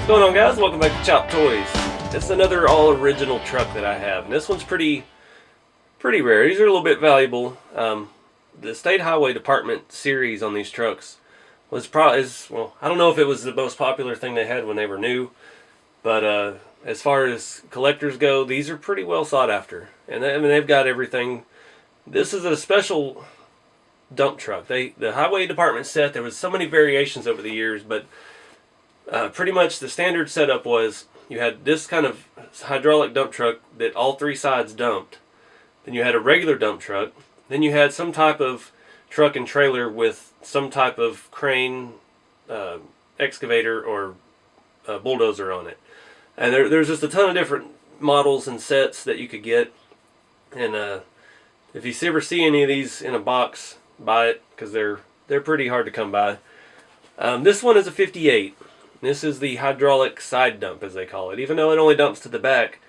What's going on, guys? Welcome back to Chop Toys. This is another all original truck that I have, and this one's pretty rare. These are a little bit valuable. The State Highway Department series on these trucks was well, I don't know if it was the most popular thing they had when they were new, but as far as collectors go, these are pretty well sought after, and they've got everything. This is a special dump truck. The Highway Department set, there was so many variations over the years, but pretty much the standard setup was you had this kind of hydraulic dump truck that all three sides dumped. Then you had a regular dump truck. Then you had some type of truck and trailer with some type of crane, excavator, or bulldozer on it. And there's just a ton of different models and sets that you could get. And if you ever see any of these in a box, buy it, because they're pretty hard to come by. This one is a 58. This is the hydraulic side dump, as they call it. Even though it only dumps to the back,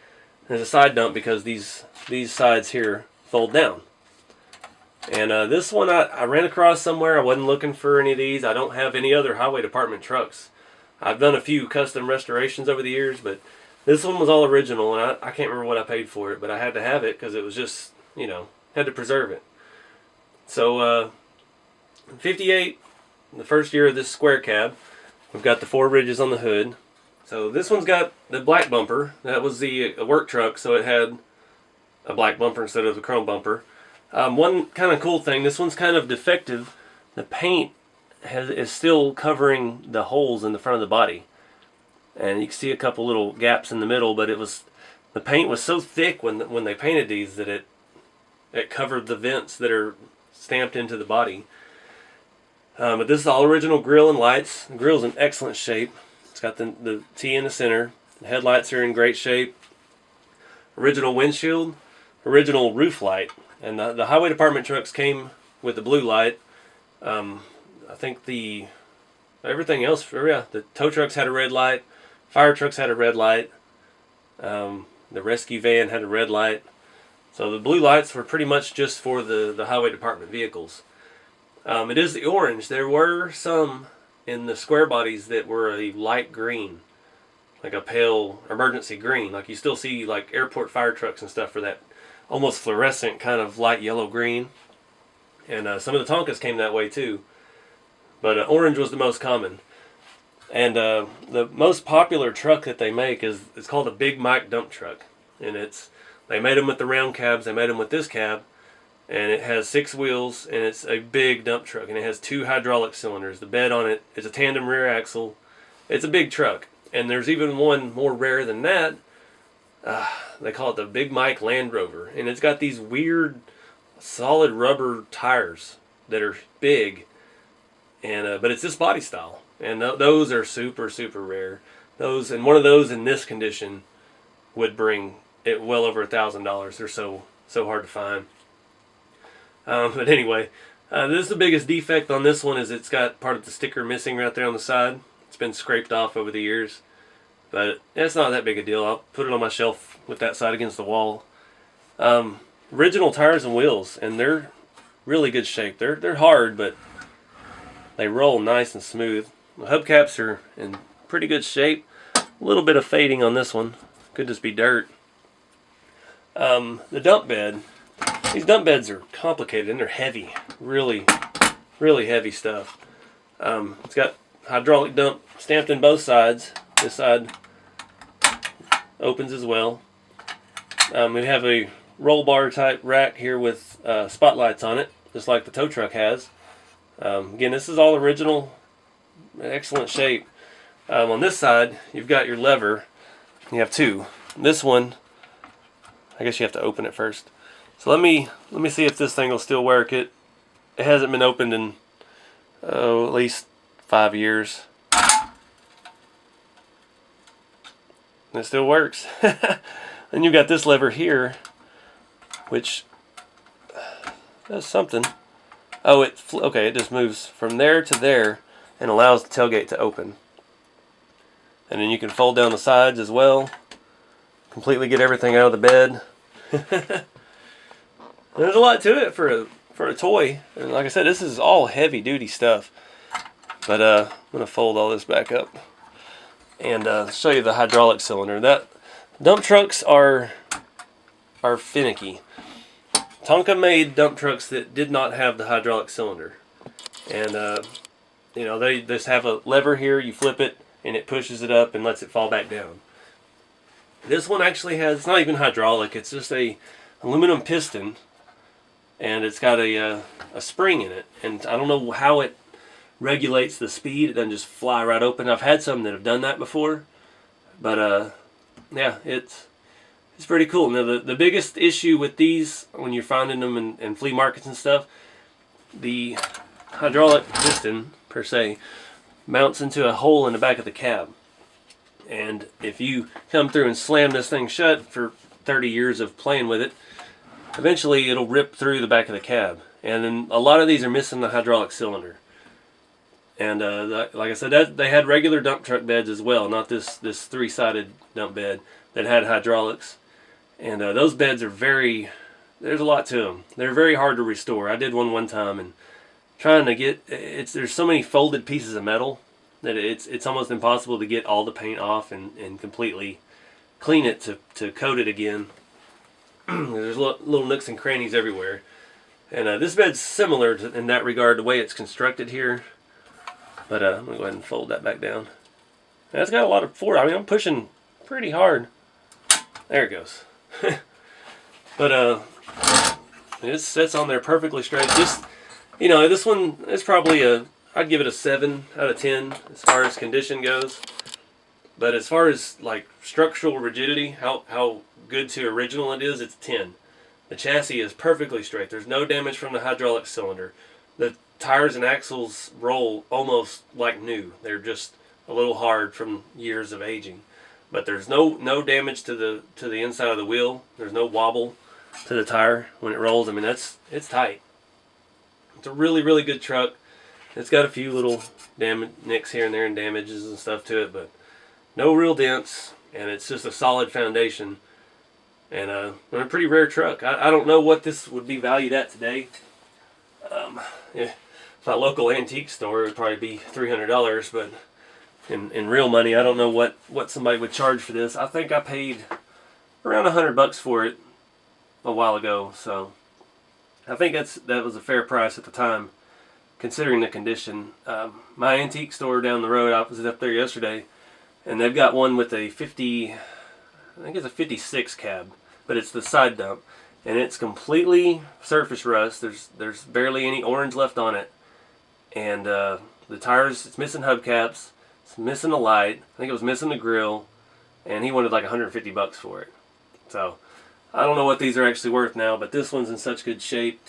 there's a side dump because these sides here fold down. And this one I ran across somewhere. I wasn't looking for any of these. I don't have any other Highway Department trucks. I've done a few custom restorations over the years, but this one was all original, and I can't remember what I paid for it, but I had to have it because it was just, had to preserve it. So, 58, the first year of this square cab. We've got the 4 ridges on the hood. So this one's got the black bumper. That was the work truck, so it had a black bumper instead of the chrome bumper. One kind of cool thing, this one's kind of defective. The paint is still covering the holes in the front of the body. And you can see a couple little gaps in the middle, but the paint was so thick when they painted these that it covered the vents that are stamped into the body. But this is all original grill and lights. The grill's in excellent shape. It's got the T in the center. The headlights are in great shape. Original windshield. Original roof light. And the Highway Department trucks came with the blue light. I think everything else, the tow trucks had a red light. Fire trucks had a red light. The rescue van had a red light. So the blue lights were pretty much just for the Highway Department vehicles. It is the orange. There were some in the square bodies that were a light green, like a pale emergency green. Like you still see like airport fire trucks and stuff for that almost fluorescent kind of light yellow green. And some of the Tonkas came that way too. But orange was the most common. And the most popular truck that they make is called a Big Mike dump truck. And they made them with the round cabs. They made them with this cab. And it has 6 wheels, and it's a big dump truck, and it has 2 hydraulic cylinders. The bed on it is a tandem rear axle. It's a big truck, and there's even one more rare than that. They call it the Big Mike Land Rover, and it's got these weird solid rubber tires that are big, and but it's this body style, and those are super rare. And one of those in this condition would bring it well over $1,000. They're so hard to find. But anyway, this is the biggest defect on this one is it's got part of the sticker missing right there on the side. It's been scraped off over the years. But it's not that big a deal. I'll put it on my shelf with that side against the wall. Original tires and wheels, and they're really good shape. They're hard, but they roll nice and smooth. The hubcaps are in pretty good shape. A little bit of fading on this one. Could just be dirt. The dump bed. These dump beds are complicated and they're heavy, really heavy stuff. It's got hydraulic dump stamped in both sides. This side opens as well. We have a roll bar type rack here with spotlights on it, just like the tow truck has. Again, this is all original, excellent shape. On this side, you've got your lever. You have 2. This one, I guess you have to open it first. So let me see if this thing will still work. It hasn't been opened in at least 5 years. And it still works. Then you've got this lever here, which does something. Oh, it just moves from there to there and allows the tailgate to open. And then you can fold down the sides as well. Completely get everything out of the bed. There's a lot to it for a toy. And like I said, this is all heavy duty stuff. But I'm going to fold all this back up. and show you the hydraulic cylinder. That dump trucks are finicky. Tonka made dump trucks that did not have the hydraulic cylinder, and you know, they just have a lever here. You flip it, and it pushes it up and lets it fall back down. This one actually has, it's not even hydraulic. It's just a aluminum piston, and it's got a spring in it. And I don't know how it regulates the speed. It doesn't just fly right open. I've had some that have done that before, but yeah, it's pretty cool. Now the biggest issue with these, when you're finding them in flea markets and stuff, the hydraulic piston per se mounts into a hole in the back of the cab. And if you come through and slam this thing shut for 30 years of playing with it, eventually it'll rip through the back of the cab. And then a lot of these are missing the hydraulic cylinder. And like I said, they had regular dump truck beds as well, not this three-sided dump bed that had hydraulics. And those beds are there's a lot to them. They're very hard to restore. I did one time, and trying to get, there's so many folded pieces of metal that it's almost impossible to get all the paint off and completely clean it to coat it again. There's little nooks and crannies everywhere. And this bed's similar in that regard, the way it's constructed here. But I'm going to go ahead and fold that back down. And it's got a lot of force. I mean, I'm pushing pretty hard. There it goes. But it sits on there perfectly straight. Just, you know, this one is probably I'd give it a 7 out of 10 as far as condition goes. But as far as like structural rigidity, how good to original it is, it's 10. The chassis is perfectly straight. There's no damage from the hydraulic cylinder. The tires and axles roll almost like new. They're just a little hard from years of aging. But there's no damage to the inside of the wheel. There's no wobble to the tire when it rolls. I mean, it's tight. It's a really, really good truck. It's got a few little nicks here and there and damages and stuff to it, but no real dents, and it's just a solid foundation. And a pretty rare truck. I don't know what this would be valued at today. Yeah, my local antique store, it would probably be $300, but in real money, I don't know what somebody would charge for this. I think I paid around $100 for it a while ago, so I think that was a fair price at the time, considering the condition. My antique store down the road, I was up there yesterday, and they've got one with a 50, I think it's a 56 cab, but it's the side dump, and it's completely surface rust. There's barely any orange left on it, and the tires, it's missing hubcaps, it's missing a light, I think it was missing the grill, and he wanted like $150 for it. So I don't know what these are actually worth now, but this one's in such good shape,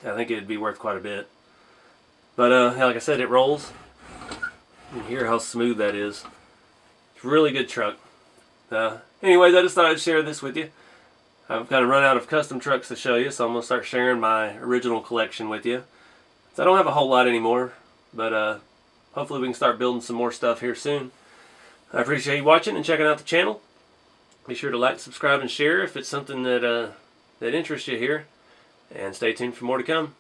I think it'd be worth quite a bit. But like I said, it rolls. You can hear how smooth that is. It's a really good truck. Anyways, I just thought I'd share this with you. I've kind of run out of custom trucks to show you, so I'm going to start sharing my original collection with you. So I don't have a whole lot anymore, but hopefully we can start building some more stuff here soon. I appreciate you watching and checking out the channel. Be sure to like, subscribe, and share if it's something that interests you here. And stay tuned for more to come.